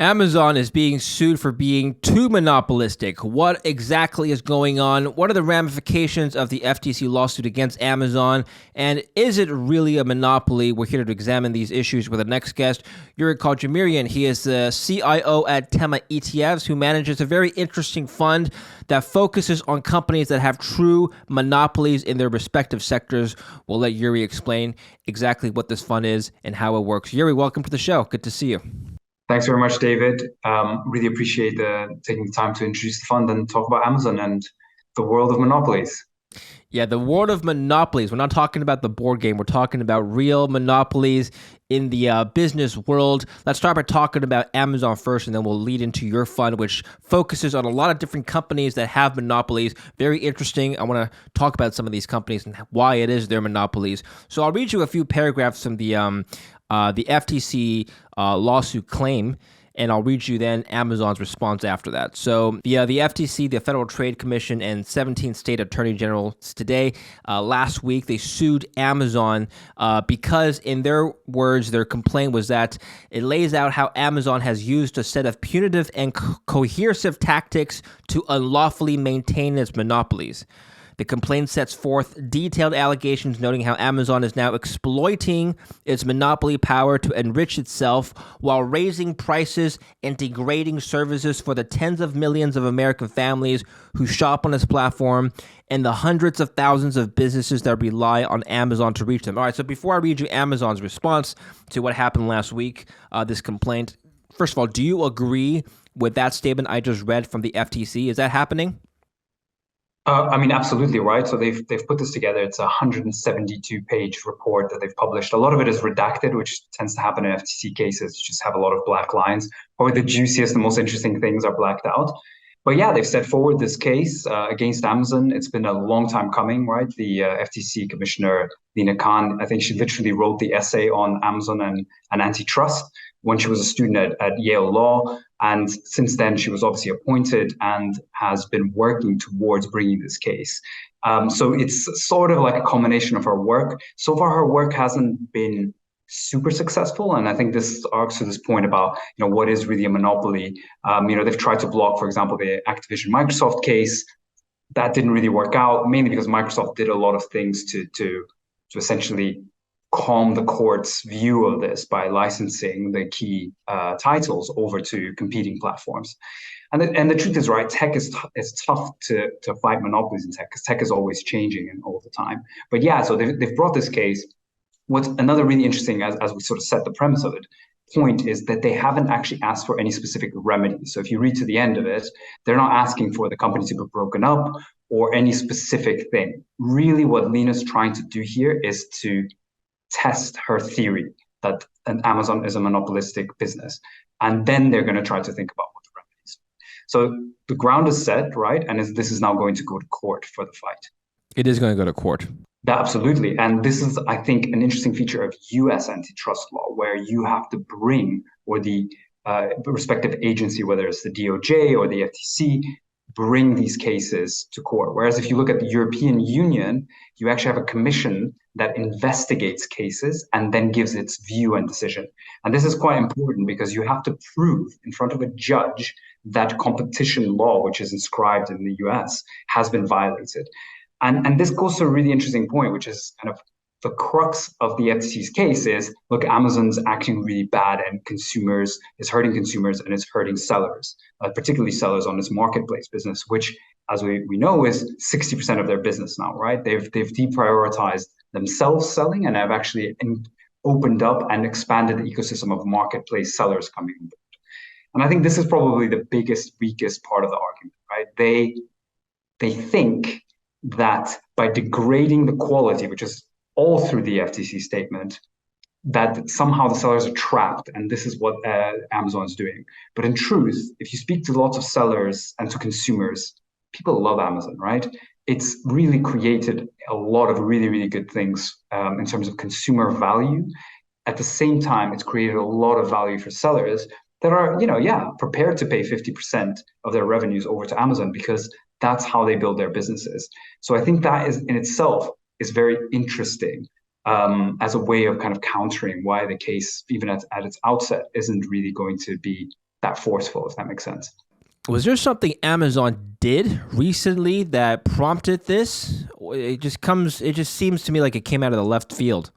Amazon is being sued for being too monopolistic. What exactly is going on? What are the ramifications of the FTC lawsuit against Amazon? And is it really a monopoly? We're here to examine these issues with the next guest, Yuri Khodjamirian. He is the CIO at TEMA ETFs, who manages a very interesting fund that focuses on companies that have true monopolies in their respective sectors. We'll let Yuri explain exactly what this fund is and how it works. Yuri, welcome to the show. Good to see you. Thanks very much, David. Really appreciate taking the time to introduce the fund and talk about Amazon and the world of monopolies. Yeah, the world of monopolies. We're not talking about the board game. We're talking about real monopolies in the business world. Let's start by talking about Amazon first, and then we'll lead into your fund, which focuses on a lot of different companies that have monopolies. Very interesting. I want to talk about some of these companies and why it is they're monopolies. So I'll read you a few paragraphs from the FTC lawsuit claim, and I'll read you then Amazon's response after that. So the FTC, the Federal Trade Commission, and 17 state attorney generals today, last week, they sued Amazon because, in their words, their complaint was that it lays out how Amazon has used a set of punitive and coercive tactics to unlawfully maintain its monopolies. The complaint sets forth detailed allegations noting how Amazon is now exploiting its monopoly power to enrich itself while raising prices and degrading services for the tens of millions of American families who shop on its platform and the hundreds of thousands of businesses that rely on Amazon to reach them. All right, so before I read you Amazon's response to what happened last week, this complaint, first of all, do you agree with that statement I just read from the FTC? Is that happening? Absolutely right. So they've put this together. It's a 172-page report that they've published. A lot of it is redacted, which tends to happen in FTC cases. You just have a lot of black lines. Probably the juiciest, the most interesting things are blacked out. But yeah, they've set forward this case against Amazon. It's been a long time coming, right? The FTC Commissioner, Lina Khan, I think she literally wrote the essay on Amazon and antitrust when she was a student at Yale Law. And since then, she was obviously appointed and has been working towards bringing this case. So it's sort of like a combination of her work. So far, her work hasn't been super successful. And I think this arcs to this point about, what is really a monopoly. They've tried to block, for example, the Activision Microsoft case. That didn't really work out, mainly because Microsoft did a lot of things to essentially calm the court's view of this by licensing the key titles over to competing platforms. And the truth is, right, tech is tough to fight monopolies in tech because tech is always changing and all the time. But yeah, so they've brought this case. What's another really interesting, as we sort of set the premise of it, point is that they haven't actually asked for any specific remedy. So if you read to the end of it, they're not asking for the company to be broken up or any specific thing. Really, what Lina's trying to do here is to test her theory that Amazon is a monopolistic business. And then they're going to try to think about what the remedies. So the ground is set, right? And this is now going to go to court for the fight. It is going to go to court. Absolutely. And this is, I think, an interesting feature of US antitrust law, where you have to bring, or the respective agency, whether it's the DOJ or the FTC, bring these cases to court. Whereas if you look at the European Union, you actually have a commission that investigates cases and then gives its view and decision. And this is quite important because you have to prove in front of a judge that competition law, which is inscribed in the US, has been violated. And this goes to a really interesting point, which is kind of the crux of the FTC's case is, look, Amazon's acting really bad and is hurting consumers and it's hurting sellers, particularly sellers on its marketplace business, which, as we know, is 60% of their business now, right? They've deprioritized themselves selling and have actually opened up and expanded the ecosystem of marketplace sellers coming in. And I think this is probably the weakest part of the argument, right? They think that by degrading the quality, which is all through the FTC statement, that somehow the sellers are trapped, and this is what Amazon is doing. But in truth, if you speak to lots of sellers and to consumers, people love Amazon, right? It's really created a lot of really, really good things in terms of consumer value. At the same time, it's created a lot of value for sellers that are, prepared to pay 50% of their revenues over to Amazon because that's how they build their businesses. So I think that is in itself is very interesting as a way of kind of countering why the case, even at its outset, isn't really going to be that forceful, if that makes sense. Was there something Amazon did recently that prompted this? It just seems to me like it came out of the left field.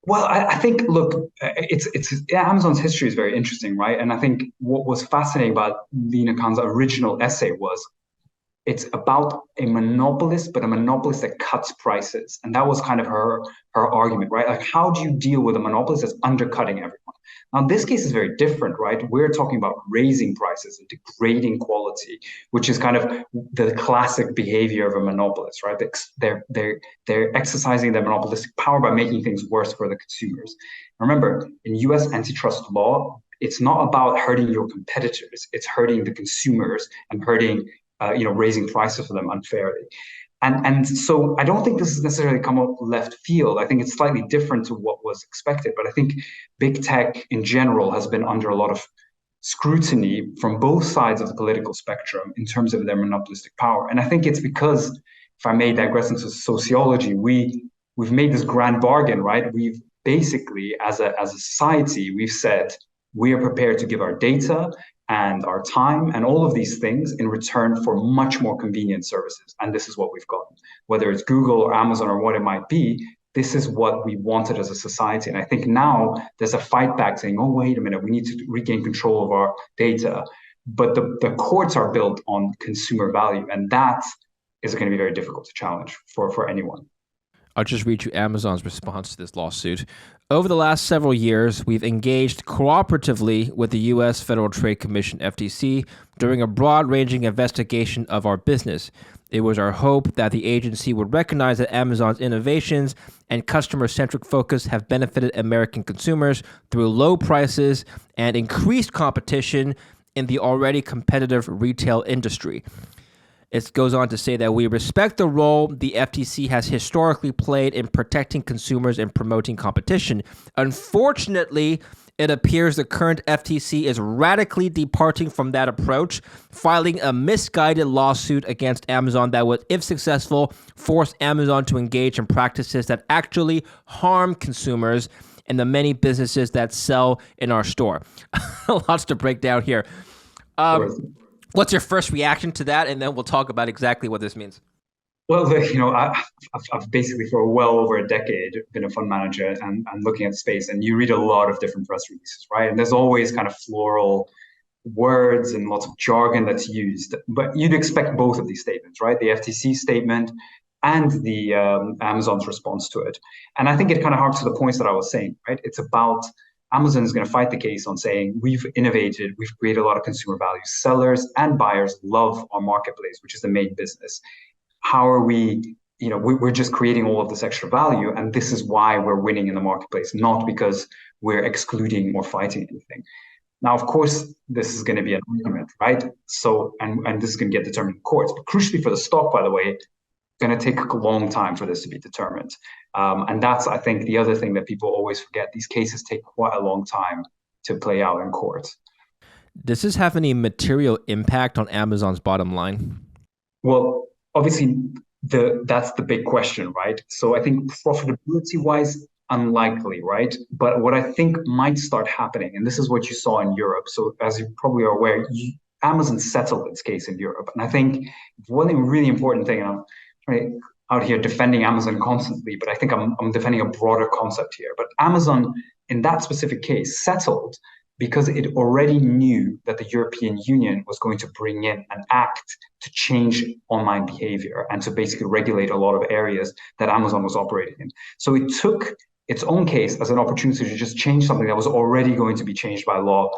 Well, I think, look, it's Amazon's history is very interesting, right? And I think what was fascinating about Lina Khan's original essay was it's about a monopolist, but a monopolist that cuts prices. And that was kind of her argument, right? Like, how do you deal with a monopolist that's undercutting everyone? Now, this case is very different, right? We're talking about raising prices and degrading quality, which is kind of the classic behavior of a monopolist, right? They're exercising their monopolistic power by making things worse for the consumers. Remember, in US antitrust law, it's not about hurting your competitors, it's hurting the consumers and hurting raising prices for them unfairly. And so I don't think this has necessarily come up left field. I think it's slightly different to what was expected. But I think big tech in general has been under a lot of scrutiny from both sides of the political spectrum in terms of their monopolistic power. And I think it's because, if I may digress into sociology, we've made this grand bargain, right? We've basically, as a society, we've said we are prepared to give our data and our time and all of these things in return for much more convenient services. And this is what we've gotten. Whether it's Google or Amazon or what it might be, this is what we wanted as a society. And I think now there's a fight back saying, oh, wait a minute, we need to regain control of our data. But the courts are built on consumer value. And that is going to be very difficult to challenge for anyone. I'll just read you Amazon's response to this lawsuit. Over the last several years, we've engaged cooperatively with the U.S. Federal Trade Commission, FTC, during a broad-ranging investigation of our business. It was our hope that the agency would recognize that Amazon's innovations and customer-centric focus have benefited American consumers through low prices and increased competition in the already competitive retail industry. It goes on to say that we respect the role the FTC has historically played in protecting consumers and promoting competition. Unfortunately, it appears the current FTC is radically departing from that approach, filing a misguided lawsuit against Amazon that would, if successful, force Amazon to engage in practices that actually harm consumers and the many businesses that sell in our store. Lots to break down here. What's your first reaction to that? And then we'll talk about exactly what this means. Well, I've basically for well over a decade been a fund manager and looking at space, and you read a lot of different press releases, right? And there's always kind of floral words and lots of jargon that's used, but you'd expect both of these statements, right? The FTC statement and the Amazon's response to it. And I think it kind of harks to the points that I was saying, right? It's about Amazon is going to fight the case on saying we've innovated, we've created a lot of consumer value. Sellers and buyers love our marketplace, which is the main business. How are we, we're just creating all of this extra value, and this is why we're winning in the marketplace, not because we're excluding or fighting anything. Now, of course, this is going to be an argument, right? So, and this is going to get determined in courts. But crucially for the stock, by the way, going to take a long time for this to be determined. And that's, I think, the other thing that people always forget. These cases take quite a long time to play out in court. Does this have any material impact on Amazon's bottom line? Well, obviously, that's the big question, right? So I think profitability-wise, unlikely, right? But what I think might start happening, and this is what you saw in Europe. So as you probably are aware, Amazon settled its case in Europe. And I think one really important thing, and I'm out here defending Amazon constantly, but I think I'm defending a broader concept here. But Amazon, in that specific case, settled because it already knew that the European Union was going to bring in an act to change online behavior and to basically regulate a lot of areas that Amazon was operating in. So it took its own case as an opportunity to just change something that was already going to be changed by law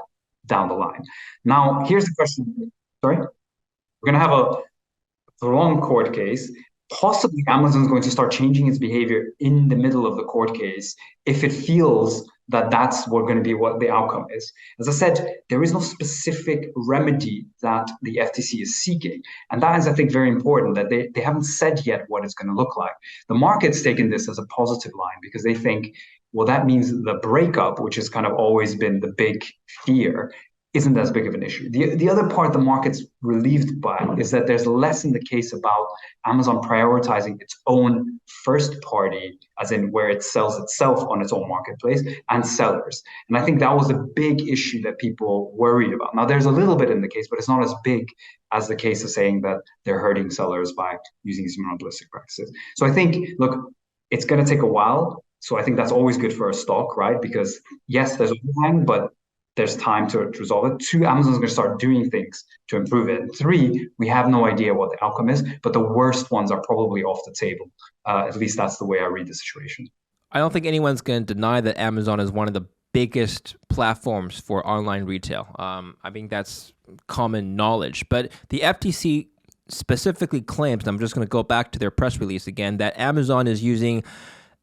down the line. Now, here's the question. Sorry? We're going to have a long court case. Possibly Amazon is going to start changing its behavior in the middle of the court case if it feels that that's going to be what the outcome is. As I said, there is no specific remedy that the FTC is seeking. And that is, I think, very important that they haven't said yet what it's going to look like. The market's taken this as a positive line because they think, well, that means the breakup, which has kind of always been the big fear, isn't as big of an issue. The other part the market's relieved by is that there's less in the case about Amazon prioritizing its own first party, as in where it sells itself on its own marketplace, and sellers. And I think that was a big issue that people worried about. Now, there's a little bit in the case, but it's not as big as the case of saying that they're hurting sellers by using these monopolistic practices. So I think, look, it's going to take a while. So I think that's always good for a stock, right? Because yes, there's overhang, but there's time to resolve it. Two, Amazon's going to start doing things to improve it. And three, we have no idea what the outcome is, but the worst ones are probably off the table. At least that's the way I read the situation. I don't think anyone's going to deny that Amazon is one of the biggest platforms for online retail. I think that's common knowledge. But the FTC specifically claims, and I'm just going to go back to their press release again, that Amazon is using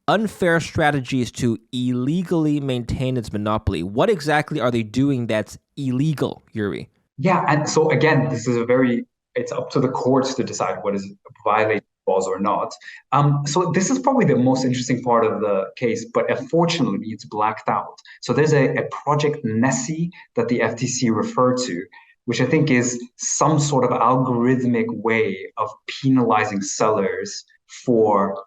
unfair strategies to illegally maintain its monopoly. What exactly are they doing that's illegal, Yuri? Yeah, and so again, it's up to the courts to decide what is violating laws or not. So this is probably the most interesting part of the case, but unfortunately, it's blacked out. So there's a Project Nessie that the FTC referred to, which I think is some sort of algorithmic way of penalizing sellers for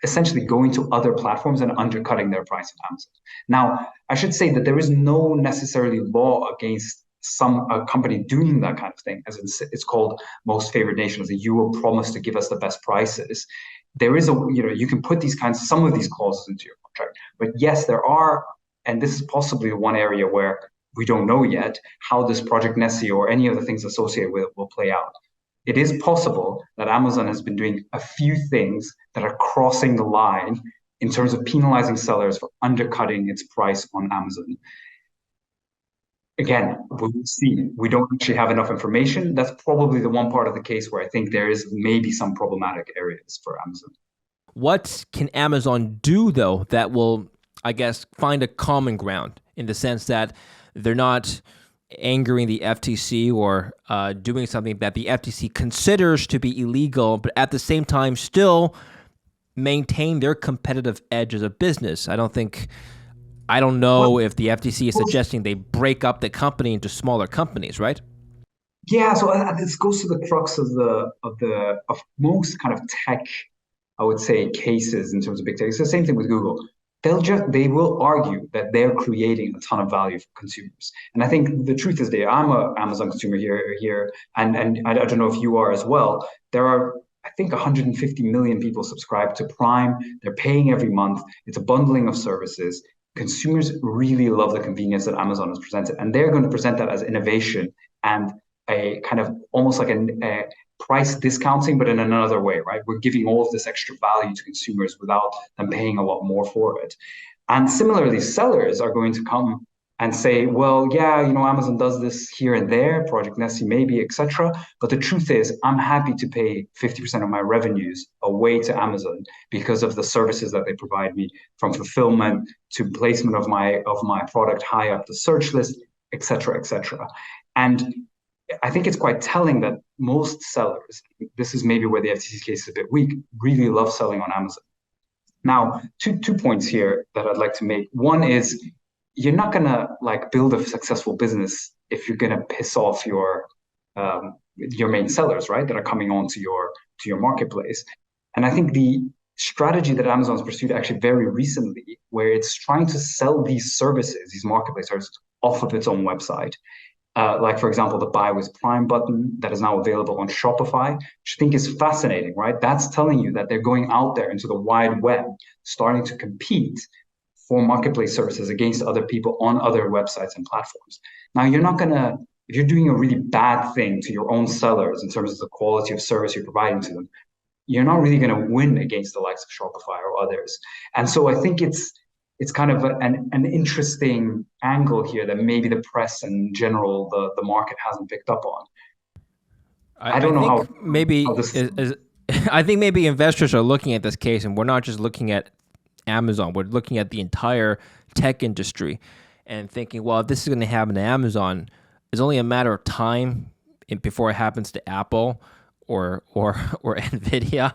essentially going to other platforms and undercutting their price on Amazon. Now, I should say that there is no necessarily law against a company doing that kind of thing, as it's called most favored nations. You will promise to give us the best prices. There is you can put some of these clauses into your contract. But yes, there are, and this is possibly the one area where we don't know yet how this Project Nessie or any of the things associated with it will play out. It is possible that Amazon has been doing a few things that are crossing the line in terms of penalizing sellers for undercutting its price on Amazon. Again, we'll see. We don't actually have enough information. That's probably the one part of the case where I think there is maybe some problematic areas for Amazon. What can Amazon do, though, that will, I guess, find a common ground in the sense that they're not angering the FTC or doing something that the FTC considers to be illegal, but at the same time still maintain their competitive edge as a business? I don't know if the FTC is suggesting they break up the company into smaller companies, right? Yeah, so this goes to the crux of most kind of tech, I would say, cases in terms of big tech. It's the same thing with Google. They will argue that they're creating a ton of value for consumers. And I think the truth is I'm an Amazon consumer here, and I don't know if you are as well. There are, I think, 150 million people subscribe to Prime. They're paying every month. It's a bundling of services. Consumers really love the convenience that Amazon has presented, and they're going to present that as innovation and a kind of almost like a price discounting, but in another way, right? We're giving all of this extra value to consumers without them paying a lot more for it. And similarly, sellers are going to come and say, well, yeah, Amazon does this here and there, Project Nessie maybe, etc. But the truth is, I'm happy to pay 50% of my revenues away to Amazon because of the services that they provide me, from fulfillment to placement of my product high up the search list, etc., etc. And I think it's quite telling that most sellers, this is maybe where the FTC case is a bit weak, really love selling on Amazon. Now, two points here that I'd like to make. One is, you're not going to build a successful business if you're going to piss off your main sellers, right? That are coming on to your marketplace. And I think the strategy that Amazon's pursued actually very recently, where it's trying to sell these services, these marketplace services, off of its own website. For example, the Buy with Prime button that is now available on Shopify, which I think is fascinating, right? That's telling you that they're going out there into the wide web, starting to compete for marketplace services against other people on other websites and platforms. Now, if you're doing a really bad thing to your own sellers in terms of the quality of service you're providing to them, you're not really going to win against the likes of Shopify or others. And so I think it's kind of an interesting angle here that maybe the press and in general the market hasn't picked up on. I don't know how maybe how this I think maybe investors are looking at this case, and we're not just looking at Amazon. We're looking at the entire tech industry and thinking, well, if this is going to happen to Amazon, it's only a matter of time before it happens to Apple or Nvidia.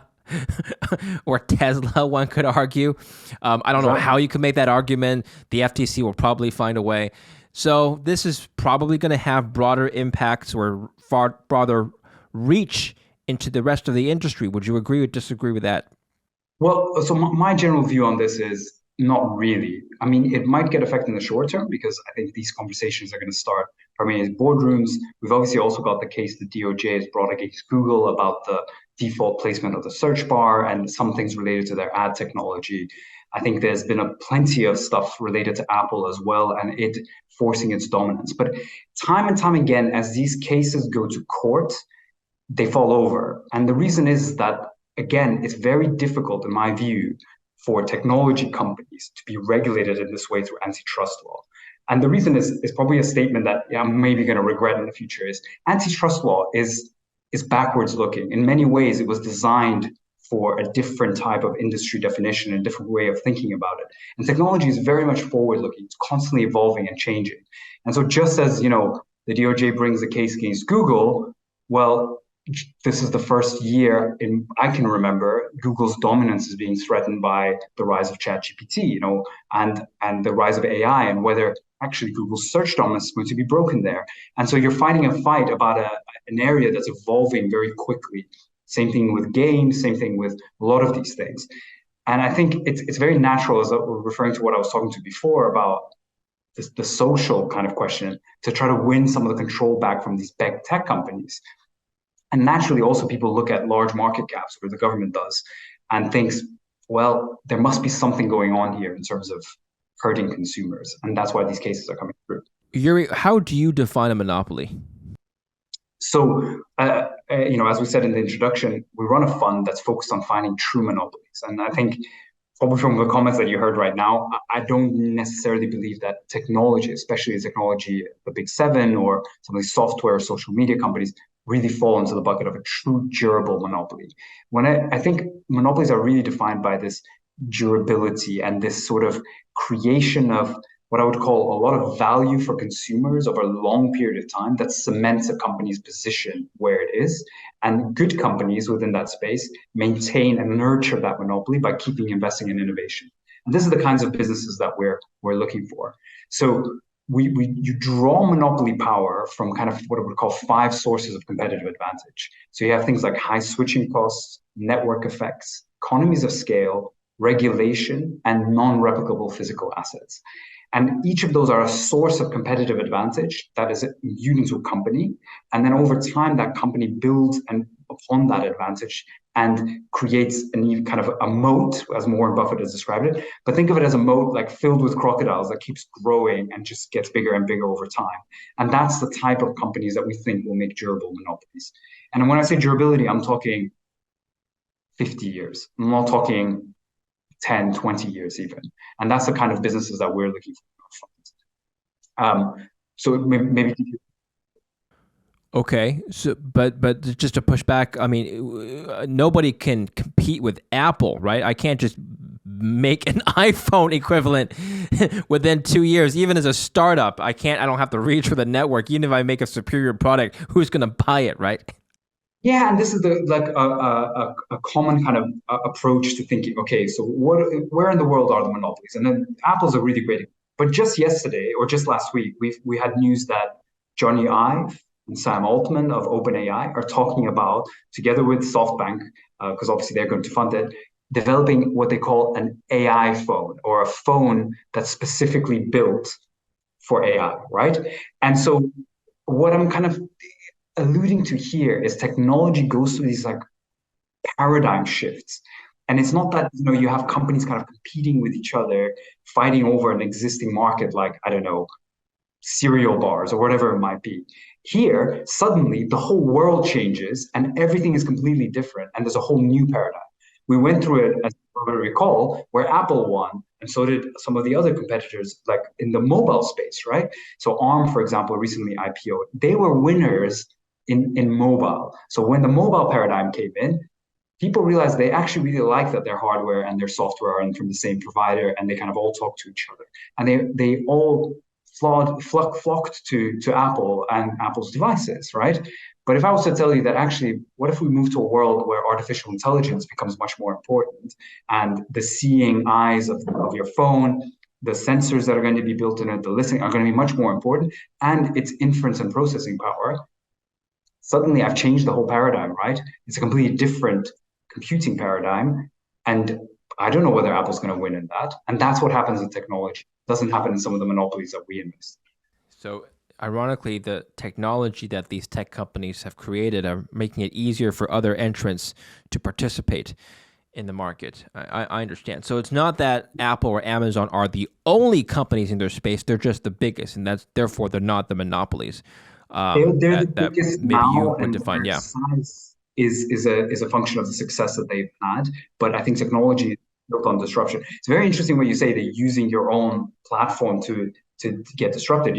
Or Tesla, one could argue. I don't know how you could make that argument. The FTC will probably find a way. So this is probably going to have broader impacts or far broader reach into the rest of the industry. Would you agree or disagree with that? Well, so my general view on this is not really. I mean, it might get affected in the short term because I think these conversations are going to start permeating boardrooms. We've obviously also got the case the DOJ has brought against Google about the default placement of the search bar and some things related to their ad technology. I think there's been plenty of stuff related to Apple as well and it forcing its dominance. But time and time again, as these cases go to court, they fall over. And the reason is that, again, it's very difficult, in my view, for technology companies to be regulated in this way through antitrust law. And the reason is probably a statement that I'm maybe going to regret in the future is antitrust law is backwards looking. In many ways, it was designed for a different type of industry definition, a different way of thinking about it. And technology is very much forward looking. It's constantly evolving and changing. And so just as, the DOJ brings a case against Google, well, this is the first year I can remember Google's dominance is being threatened by the rise of ChatGPT, and the rise of AI, and whether actually Google's search dominance is going to be broken there. And so you're fighting a fight about an area that's evolving very quickly. Same thing with games, same thing with a lot of these things. And I think it's very natural, as we're referring to what I was talking to before about the social kind of question, to try to win some of the control back from these big tech companies. And naturally, also people look at large market caps, where the government does, and thinks, well, there must be something going on here in terms of hurting consumers. And that's why these cases are coming through. Yuri, how do you define a monopoly? So, as we said in the introduction, we run a fund that's focused on finding true monopolies. And I think probably from the comments that you heard right now, I don't necessarily believe that technology, especially the technology, the big seven or some of these software or social media companies, really fall into the bucket of a true durable monopoly. When I think monopolies are really defined by this durability and this sort of creation of what I would call a lot of value for consumers over a long period of time that cements a company's position where it is. And good companies within that space maintain and nurture that monopoly by keeping investing in innovation. And this is the kinds of businesses that we're looking for. So you draw monopoly power from kind of what I would call 5 sources of competitive advantage. So you have things like high switching costs, network effects, economies of scale, regulation, and non-replicable physical assets. And each of those are a source of competitive advantage that is unique to a company. And then over time, that company builds upon that advantage and creates a new kind of a moat, as Warren Buffett has described it. But think of it as a moat like filled with crocodiles that keeps growing and just gets bigger and bigger over time. And that's the type of companies that we think will make durable monopolies. And when I say durability, I'm talking 50 years. I'm not talking 10, 20 years even. And that's the kind of businesses that we're looking for in our funds. So maybe. Okay, so but just to push back, I mean, nobody can compete with Apple, right? I can't just make an iPhone equivalent within 2 years. Even as a startup, I don't have to reach for the network. Even if I make a superior product, who's going to buy it, right? Yeah, and this is a common kind of approach to thinking. Okay, so where in the world are the monopolies? And then Apple's a really great. But just yesterday or just last week, we had news that Johnny Ive and Sam Altman of OpenAI are talking about, together with SoftBank, because obviously they're going to fund it, developing what they call an AI phone, or a phone that's specifically built for AI, right? And so what I'm kind of alluding to here is technology goes through these like paradigm shifts. And it's not that you have companies kind of competing with each other, fighting over an existing market like, I don't know, cereal bars or whatever it might be. Here, suddenly the whole world changes and everything is completely different. And there's a whole new paradigm. We went through it, as you recall, where Apple won, and so did some of the other competitors, like in the mobile space, right? So ARM, for example, recently IPO'd. They were winners in mobile. So when the mobile paradigm came in, people realized they actually really like that their hardware and their software are from the same provider, and they kind of all talk to each other. And they all flocked to Apple and Apple's devices, right? But if I was to tell you that actually, what if we move to a world where artificial intelligence becomes much more important, and the seeing eyes of your phone the sensors that are going to be built in it, the listening are going to be much more important, and its inference and processing power. Suddenly I've changed the whole paradigm, right? It's a completely different computing paradigm. And I don't know whether Apple's going to win in that. And that's what happens in technology. It doesn't happen in some of the monopolies that we invest in. So ironically, the technology that these tech companies have created are making it easier for other entrants to participate in the market. I understand. So it's not that Apple or Amazon are the only companies in their space. They're just the biggest, and that's therefore they're not the monopolies. They're the That biggest maybe you now, would and define. their Yeah. size is a function of the success that they've had. But I think technology is built on disruption. It's very interesting when you say that using your own platform to get disrupted.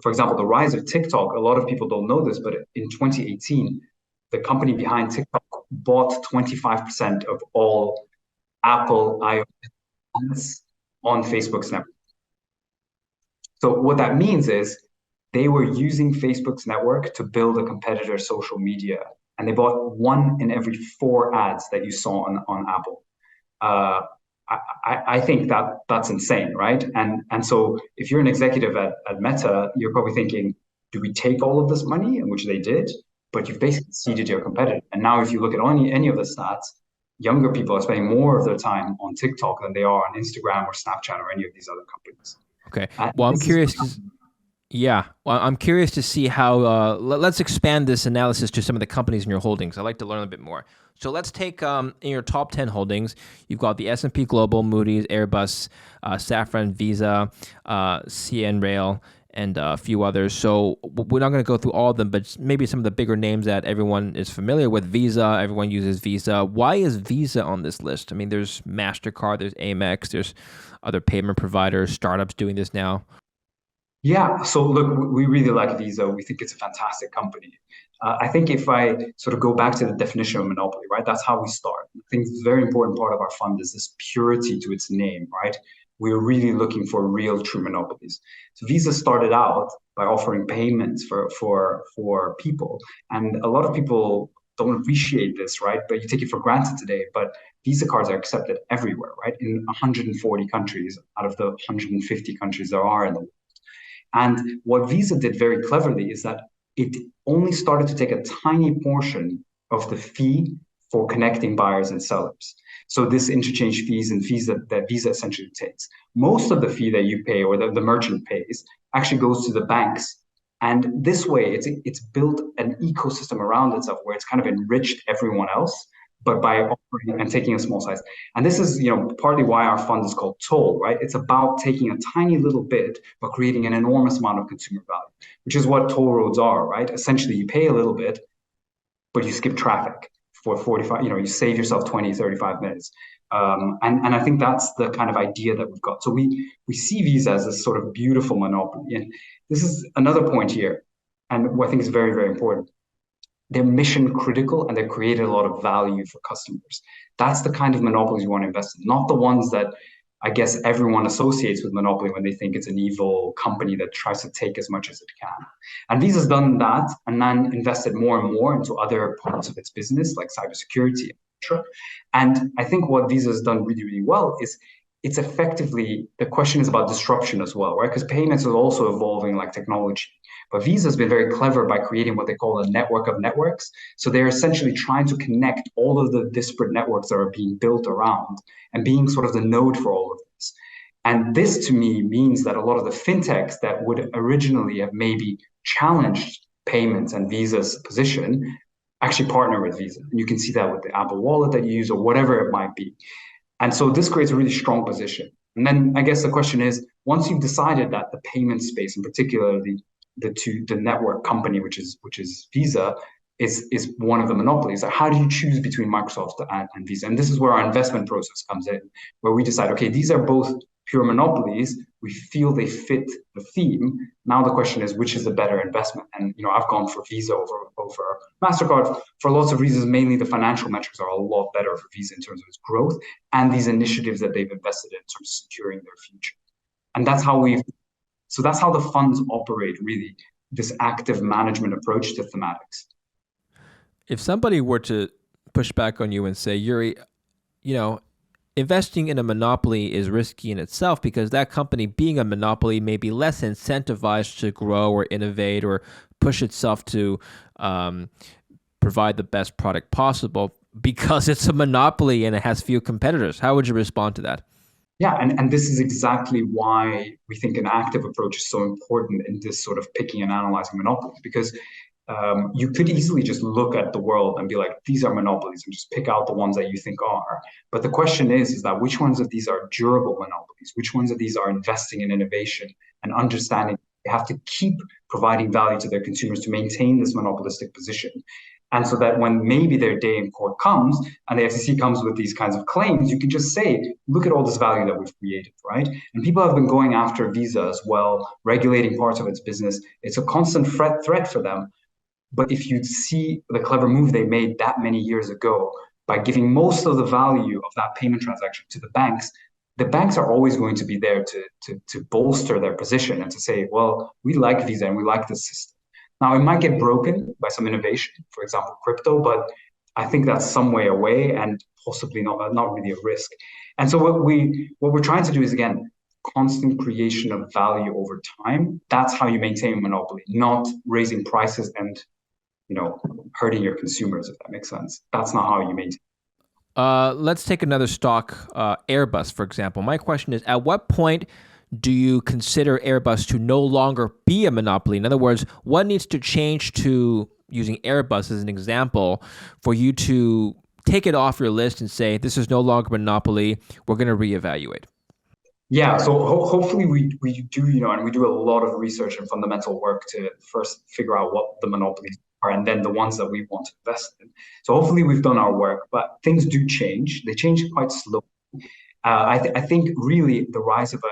For example, the rise of TikTok. A lot of people don't know this, but in 2018, the company behind TikTok bought 25% of all Apple iOS on Facebook's network. So what that means is they were using Facebook's network to build a competitor social media, and they bought 1 in every 4 ads that you saw on Apple. I think that's insane, right? And so if you're an executive at Meta, you're probably thinking, do we take all of this money? And which they did, but you've basically seeded your competitor. And now if you look at any of the stats, younger people are spending more of their time on TikTok than they are on Instagram or Snapchat or any of these other companies. Okay. Well, I'm curious. Well, I'm curious to see how. Let's expand this analysis to some of the companies in your holdings. I'd like to learn a bit more. So let's take in your top 10 holdings. You've got the S&P Global, Moody's, Airbus, Safran, Visa, CN Rail, and a few others. So we're not going to go through all of them, but maybe some of the bigger names that everyone is familiar with. Visa, everyone uses Visa. Why is Visa on this list? I mean, there's MasterCard, there's Amex, there's other payment providers, startups doing this now. Yeah, so look, we really like Visa. We think it's a fantastic company. I think if I sort of go back to the definition of monopoly, right, that's how we start. I think a very important part of our fund is this purity to its name, right? We're really looking for real, true monopolies. So Visa started out by offering payments for people, and a lot of people don't appreciate this, right? But you take it for granted today. But Visa cards are accepted everywhere, right? In 140 countries out of the 150 countries there are in the world. And what Visa did very cleverly is that it only started to take a tiny portion of the fee for connecting buyers and sellers. So this interchange fees and fees that Visa essentially takes. Most of the fee that you pay or the merchant pays actually goes to the banks. And this way, it's built an ecosystem around itself where it's kind of enriched everyone else, but by offering and taking a small size. And this is, partly why our fund is called Toll, right? It's about taking a tiny little bit, but creating an enormous amount of consumer value, which is what toll roads are, right? Essentially, you pay a little bit, but you skip traffic for 45, you save yourself 20, 35 minutes. And I think that's the kind of idea that we've got. So we see Visa as this sort of beautiful monopoly. And this is another point here, and what I think is very, very important. They're mission critical and they created a lot of value for customers. That's the kind of monopolies you want to invest in, not the ones that I guess everyone associates with monopoly when they think it's an evil company that tries to take as much as it can. And Visa's done that and then invested more and more into other parts of its business, like cybersecurity, etc. And I think what Visa's done really, really well is it's effectively, the question is about disruption as well, right? Because payments are also evolving like technology. But Visa has been very clever by creating what they call a network of networks. So they're essentially trying to connect all of the disparate networks that are being built around and being sort of the node for all of this. And this to me means that a lot of the fintechs that would originally have maybe challenged payments and Visa's position actually partner with Visa. And you can see that with the Apple Wallet that you use or whatever it might be. And so this creates a really strong position. And then I guess the question is, once you've decided that the payment space, and particularly the network company, which is Visa, is one of the monopolies, how do you choose between Microsoft and Visa? And this is where our investment process comes in, where we decide, okay, these are both pure monopolies. We feel they fit the theme. Now the question is, which is a better investment? And I've gone for Visa over MasterCard for lots of reasons. Mainly the financial metrics are a lot better for Visa in terms of its growth and these initiatives that they've invested in terms of securing their future. And that's how the funds operate, really, this active management approach to thematics. If somebody were to push back on you and say, Yuri, investing in a monopoly is risky in itself because that company being a monopoly may be less incentivized to grow or innovate or push itself to provide the best product possible because it's a monopoly and it has few competitors. How would you respond to that? Yeah, and this is exactly why we think an active approach is so important in this sort of picking and analyzing monopolies, because you could easily just look at the world and be like, these are monopolies, and just pick out the ones that you think are. But the question is that which ones of these are durable monopolies? Which ones of these are investing in innovation and understanding they have to keep providing value to their consumers to maintain this monopolistic position? And so that when maybe their day in court comes and the FTC comes with these kinds of claims, you can just say, look at all this value that we've created, right? And people have been going after Visa as well, regulating parts of its business. It's a constant threat for them. But if you see the clever move they made that many years ago by giving most of the value of that payment transaction to the banks are always going to be there to bolster their position and to say, well, we like Visa and we like this system. Now, it might get broken by some innovation, for example, crypto, but I think that's some way away and possibly not really a risk. And so what we're trying to do is, again, constant creation of value over time. That's how you maintain a monopoly, not raising prices and hurting your consumers, if that makes sense. That's not how you maintain. Let's take another stock, Airbus, for example. My question is, at what point do you consider Airbus to no longer be a monopoly? In other words, what needs to change to, using Airbus as an example, for you to take it off your list and say, this is no longer a monopoly, we're going to reevaluate? Yeah, so hopefully we do, and we do a lot of research and fundamental work to first figure out what the monopolies are and then the ones that we want to invest in. So hopefully we've done our work, but things do change. They change quite slowly. I think really the rise of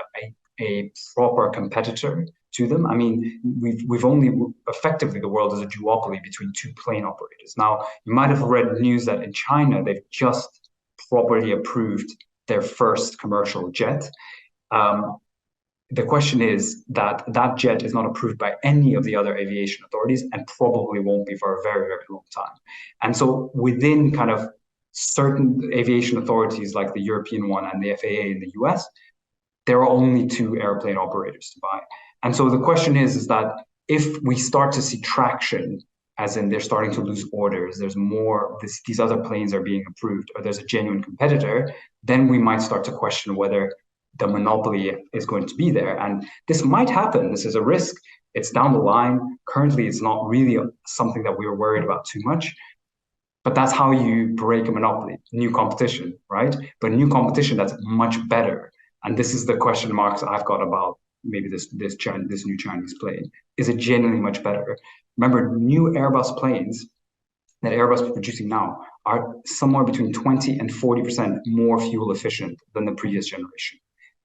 a proper competitor to them. I mean, we've only effectively the world is a duopoly between two plane operators. Now, you might have read news that in China they've just properly approved their first commercial jet. The question is that jet is not approved by any of the other aviation authorities and probably won't be for a very, very long time. And so within kind of certain aviation authorities like the European one and the FAA in the US, there are only two airplane operators to buy. And so the question is that if we start to see traction, as in they're starting to lose orders, there's more, these other planes are being approved, or there's a genuine competitor, then we might start to question whether the monopoly is going to be there. And this might happen. This is a risk. It's down the line. Currently, it's not really something that we're worried about too much. But that's how you break a monopoly, new competition, right? But new competition that's much better. And this is the question marks I've got about maybe this new Chinese plane. Is it genuinely much better? Remember, new Airbus planes that Airbus is producing now are somewhere between 20 and 40% more fuel efficient than the previous generation.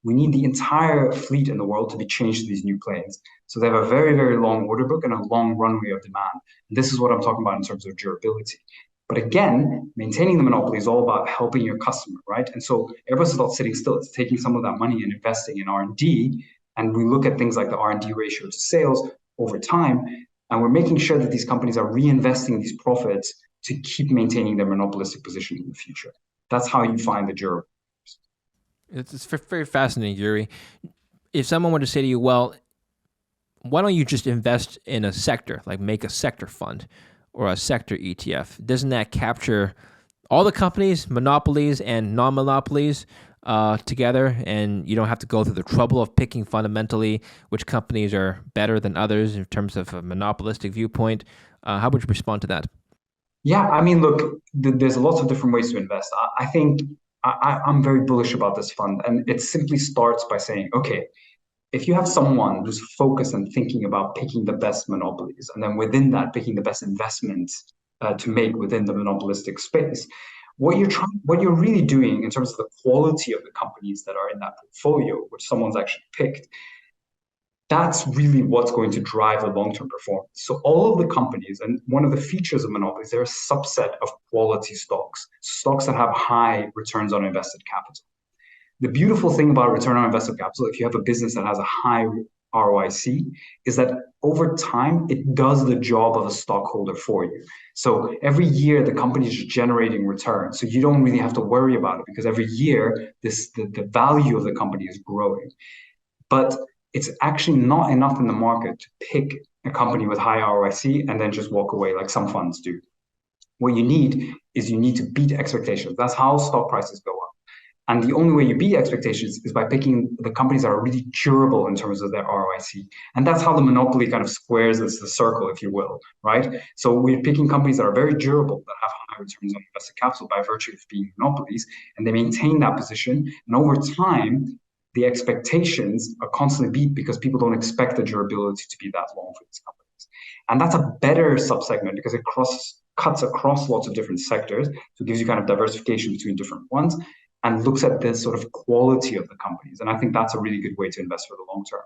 We need the entire fleet in the world to be changed to these new planes. So they have a very, very long order book and a long runway of demand. And this is what I'm talking about in terms of durability. But again, maintaining the monopoly is all about helping your customer, right? And so Airbus is not sitting still. It's taking some of that money and investing in R&D. And we look at things like the R&D ratio to sales over time. And we're making sure that these companies are reinvesting these profits to keep maintaining their monopolistic position in the future. That's how you find the durable. It's very fascinating, Yuri. If someone were to say to you, well, why don't you just invest in a sector, like make a sector fund or a sector ETF? Doesn't that capture all the companies, monopolies and non-monopolies together, and you don't have to go through the trouble of picking fundamentally which companies are better than others in terms of a monopolistic viewpoint? How would you respond to that? Yeah, I mean, look, there's lots of different ways to invest. I think I'm very bullish about this fund, and it simply starts by saying, okay, if you have someone who's focused and thinking about picking the best monopolies, and then within that, picking the best investments to make within the monopolistic space, what you're really doing in terms of the quality of the companies that are in that portfolio, which someone's actually picked, that's really what's going to drive the long-term performance. So all of the companies, and one of the features of monopolies, they're a subset of quality stocks that have high returns on invested capital. The beautiful thing about return on invested capital, if you have a business that has a high ROIC is that over time, it does the job of a stockholder for you. So every year, the company is generating returns. So you don't really have to worry about it because every year, the value of the company is growing. But it's actually not enough in the market to pick a company with high ROIC and then just walk away like some funds do. What you need is you need to beat expectations. That's how stock prices go up. And the only way you beat expectations is by picking the companies that are really durable in terms of their ROIC. And that's how the monopoly kind of squares the circle, if you will, right? So we're picking companies that are very durable, that have high returns on invested capital by virtue of being monopolies, and they maintain that position. And over time, the expectations are constantly beat because people don't expect the durability to be that long for these companies. And that's a better subsegment because it cuts across lots of different sectors. So it gives you kind of diversification between different ones and looks at the sort of quality of the companies. And I think that's a really good way to invest for the long term.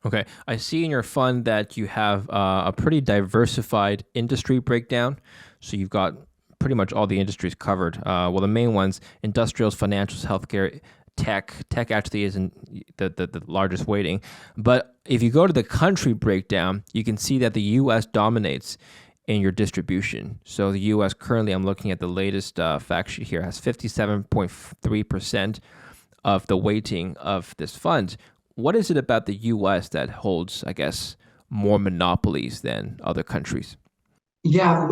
Okay. I see in your fund that you have a pretty diversified industry breakdown. So you've got pretty much all the industries covered. Well, the main ones, industrials, financials, healthcare, tech. Tech actually isn't the largest weighting. But if you go to the country breakdown, you can see that the U.S. dominates in your distribution. So the U.S. currently, I'm looking at the latest fact sheet here, has 57.3% of the weighting of this fund. What is it about the U.S. that holds, I guess, more monopolies than other countries? Yeah,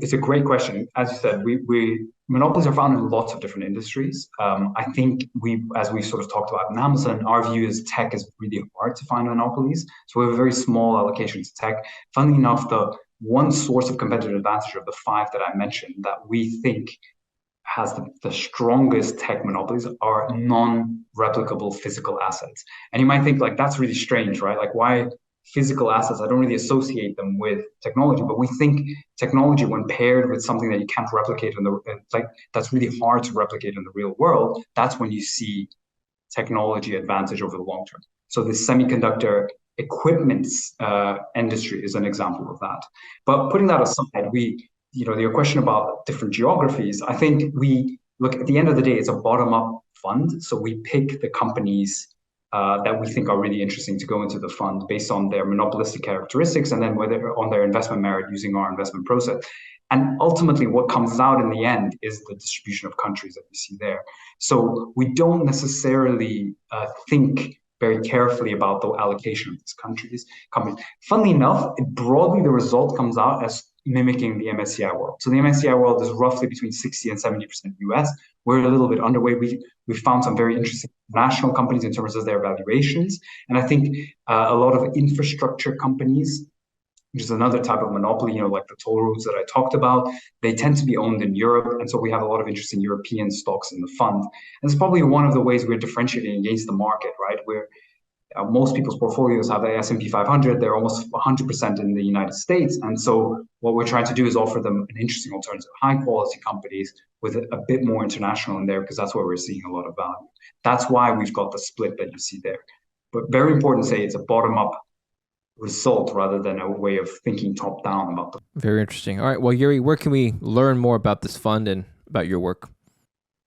it's a great question. As you said, we monopolies are found in lots of different industries. I think as we sort of talked about in Amazon, our view is tech is really hard to find monopolies. So we have a very small allocation to tech. Funnily enough, the one source of competitive advantage of the five that I mentioned that we think has the strongest tech monopolies are non-replicable physical assets. And you might think like that's really strange, right? Like why physical assets? I don't really associate them with technology, but we think technology, when paired with something that you can't replicate that's really hard to replicate in the real world, that's when you see technology advantage over the long term. So the semiconductor equipment industry is an example of that. But putting that aside, your question about different geographies, I think we look at the end of the day, it's a bottom-up fund. So we pick the companies that we think are really interesting to go into the fund based on their monopolistic characteristics and then whether on their investment merit using our investment process. And ultimately, what comes out in the end is the distribution of countries that you see there. So we don't necessarily think very carefully about the allocation of these countries. Funnily enough, broadly, the result comes out as mimicking the MSCI world. So the MSCI world is roughly between 60 and 70% US. We're a little bit underweight. We found some very interesting national companies in terms of their valuations. And I think a lot of infrastructure companies, which is another type of monopoly, like the toll roads that I talked about, they tend to be owned in Europe. And so we have a lot of interesting European stocks in the fund. And it's probably one of the ways we're differentiating against the market, right? Where most people's portfolios have the S&P 500. They're almost 100% in the United States. And so what we're trying to do is offer them an interesting alternative, high quality companies with a bit more international in there, because that's where we're seeing a lot of value. That's why we've got the split that you see there. But very important to say it's a bottom-up result rather than a way of thinking top-down about them. Very interesting. All right. Well, Yuri, where can we learn more about this fund and about your work?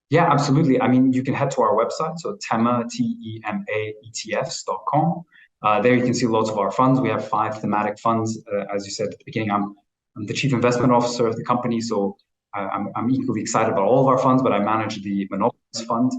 Yeah, absolutely. I mean, you can head to our website, so TEMA, TEMA, ETFs.com. There you can see lots of our funds. We have 5 thematic funds. As you said at the beginning, I'm the chief investment officer of the company, so I'm equally excited about all of our funds, but I manage the Monopolies fund.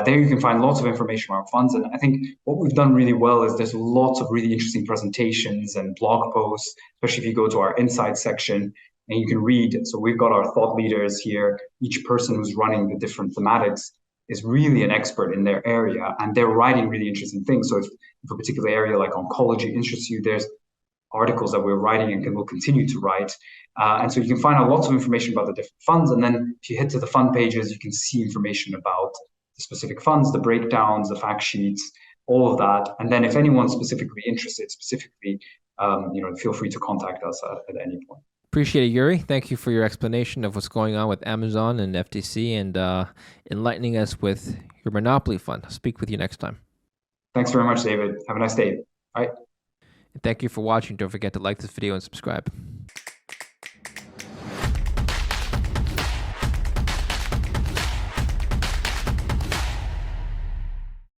There you can find lots of information about our funds. And I think what we've done really well is there's lots of really interesting presentations and blog posts, especially if you go to our insight section and you can read. So we've got our thought leaders here. Each person who's running the different thematics is really an expert in their area, and they're writing really interesting things. So if a particular area like oncology interests you, there's articles that we're writing and will continue to write. And so you can find out lots of information about the different funds. And then if you head to the fund pages, you can see information about the specific funds, the breakdowns, the fact sheets, all of that. And then if anyone's specifically interested, feel free to contact us at any point. Appreciate it, Yuri. Thank you for your explanation of what's going on with Amazon and FTC and enlightening us with your Monopoly fund. I'll speak with you next time. Thanks very much, David. Have a nice day. Bye. And thank you for watching. Don't forget to like this video and subscribe.